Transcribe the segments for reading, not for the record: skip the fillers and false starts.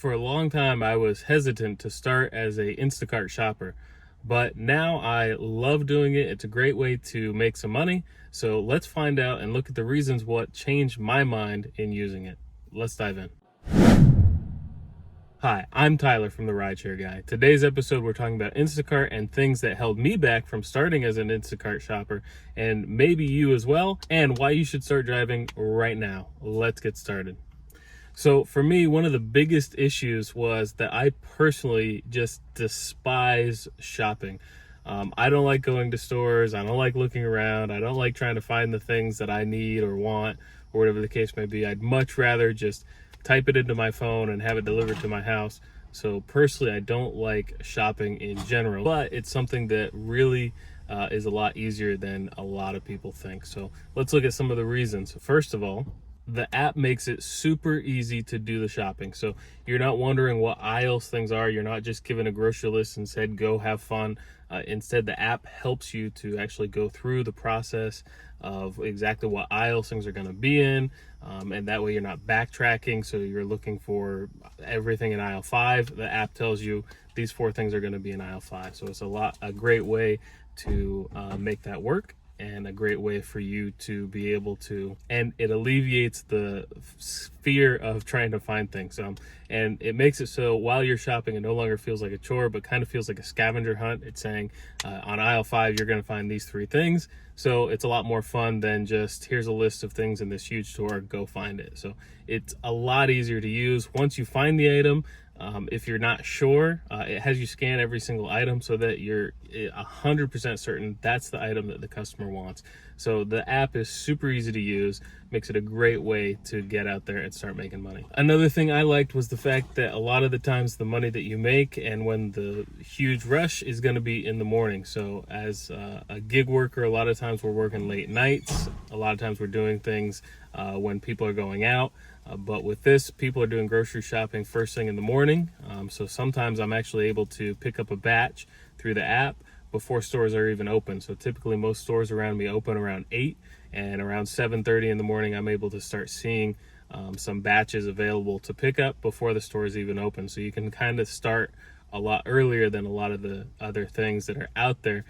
For a long time, I was hesitant to start as a Instacart shopper, but now I love doing it. It's a great way to make some money. So let's find out and look at the reasons what changed my mind in using it. Let's dive in. Hi, I'm Tyler from the Rideshare Guy. Today's episode, we're talking about Instacart and things that held me back from starting as an Instacart shopper, and maybe you as well, and why you should start driving right now. Let's get started. So for me, one of the biggest issues was that I personally just despise shopping. I don't like going to stores. I don't like looking around. I don't like trying to find the things that I need or want or whatever the case may be. I'd much rather just type it into my phone and have it delivered to my house. So personally, I don't like shopping in general, but it's something that really is a lot easier than a lot of people think. So let's look at some of the reasons. First of all, the app makes it super easy to do the shopping. So you're not wondering what aisles things are. You're not just given a grocery list and said, go have fun. Instead, the app helps you to actually go through the process of exactly what aisles things are going to be in. And that way you're not backtracking. So you're looking for everything in aisle 5. The app tells you these 4 things are going to be in aisle 5. So it's a great way to make that work, and a great way for you to be able to, and it alleviates the fear of trying to find things. And it makes it so while you're shopping, it no longer feels like a chore, but kind of feels like a scavenger hunt. It's saying on aisle 5, you're going to find these 3 things. So it's a lot more fun than just, here's a list of things in this huge store, go find it. So it's a lot easier to use. Once you find the item, if you're not sure, it has you scan every single item so that you're 100% certain that's the item that the customer wants. So the app is super easy to use, makes it a great way to get out there and start making money. Another thing I liked was the fact that a lot of the times the money that you make and when the huge rush is going to be in the morning. So as a gig worker, a lot of times we're working late nights. A lot of times we're doing things when people are going out. But with this, people are doing grocery shopping first thing in the morning. So sometimes I'm actually able to pick up a batch through the app before stores are even open. So typically most stores around me open around 8, and around 7:30 in the morning, I'm able to start seeing some batches available to pick up before the stores even open. So you can kind of start a lot earlier than a lot of the other things that are out there,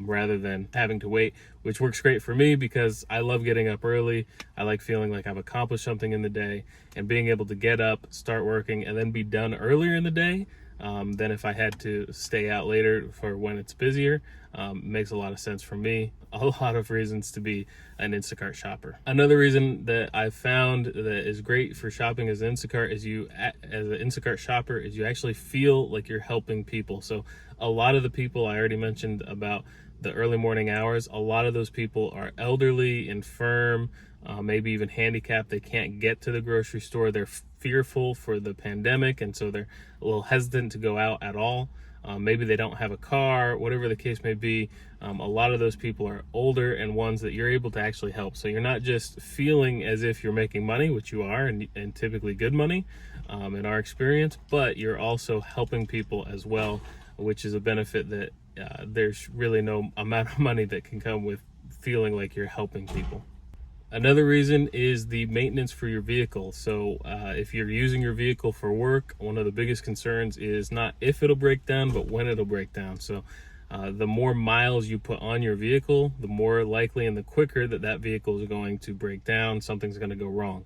rather than having to wait, which works great for me because I love getting up early. I like feeling like I've accomplished something in the day, and being able to get up, start working, and then be done earlier in the day than if I had to stay out later for when it's busier. Makes a lot of sense for me. A lot of reasons to be an Instacart shopper. Another reason that I've found that is great for shopping as Instacart is as an Instacart shopper, is you actually feel like you're helping people. So a lot of the people I already mentioned about the early morning hours, a lot of those people are elderly, infirm, maybe even handicapped. They can't get to the grocery store. They're fearful for the pandemic, and so they're a little hesitant to go out at all. Maybe they don't have a car, whatever the case may be. A lot of those people are older and ones that you're able to actually help. So you're not just feeling as if you're making money, which you are, and typically good money in our experience, but you're also helping people as well, which is a benefit that there's really no amount of money that can come with feeling like you're helping people. Another reason is the maintenance for your vehicle. So if you're using your vehicle for work, one of the biggest concerns is not if it'll break down, but when it'll break down. So the more miles you put on your vehicle, the more likely and the quicker that vehicle is going to break down. Something's going to go wrong.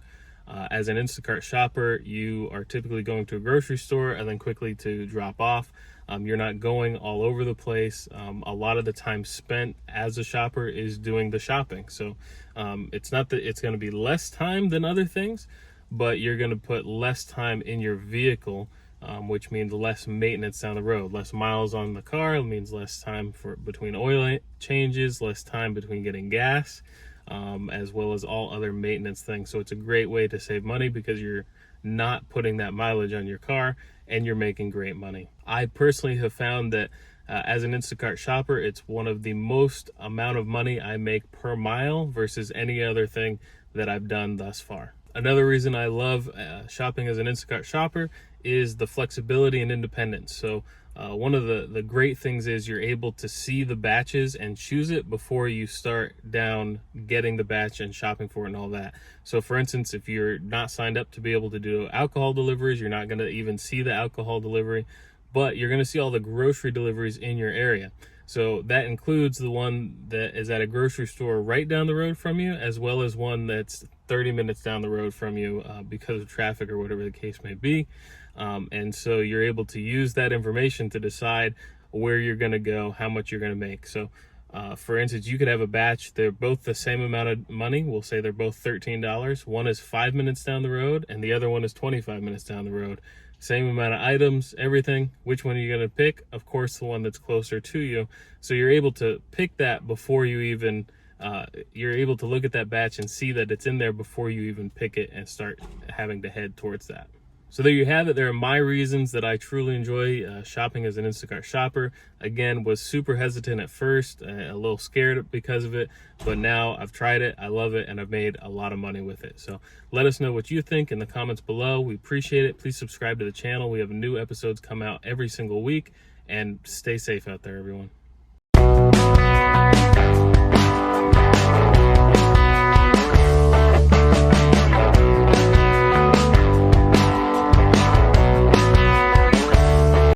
As an Instacart shopper, you are typically going to a grocery store and then quickly to drop off. You're not going all over the place. A lot of the time spent as a shopper is doing the shopping. So it's not that it's going to be less time than other things, but you're going to put less time in your vehicle, which means less maintenance down the road. Less miles on the car means less time between oil changes, less time between getting gas, as well as all other maintenance things. So it's a great way to save money because you're not putting that mileage on your car and you're making great money. I personally have found that as an Instacart shopper, it's one of the most amount of money I make per mile versus any other thing that I've done thus far. Another reason I love shopping as an Instacart shopper is the flexibility and independence. So one of the great things is you're able to see the batches and choose it before you start down getting the batch and shopping for it and all that. So for instance, if you're not signed up to be able to do alcohol deliveries, you're not going to even see the alcohol delivery, but you're going to see all the grocery deliveries in your area. So that includes the one that is at a grocery store right down the road from you, as well as one that's 30 minutes down the road from you because of traffic or whatever the case may be. And so you're able to use that information to decide where you're going to go, how much you're going to make. So for instance, you could have a batch, they're both the same amount of money. We'll say they're both $13. One is 5 minutes down the road and the other one is 25 minutes down the road. Same amount of items, everything. Which one are you going to pick? Of course, the one that's closer to you. So you're able to pick that before you even, you're able to look at that batch and see that it's in there before you even pick it and start having to head towards that. So there you have it. There are my reasons that I truly enjoy shopping as an Instacart shopper. Again, was super hesitant at first, a little scared because of it, but now I've tried it, I love it, and I've made a lot of money with it. So let us know what you think in the comments below. We appreciate it. Please subscribe to the channel. We have new episodes come out every single week, and stay safe out there, everyone.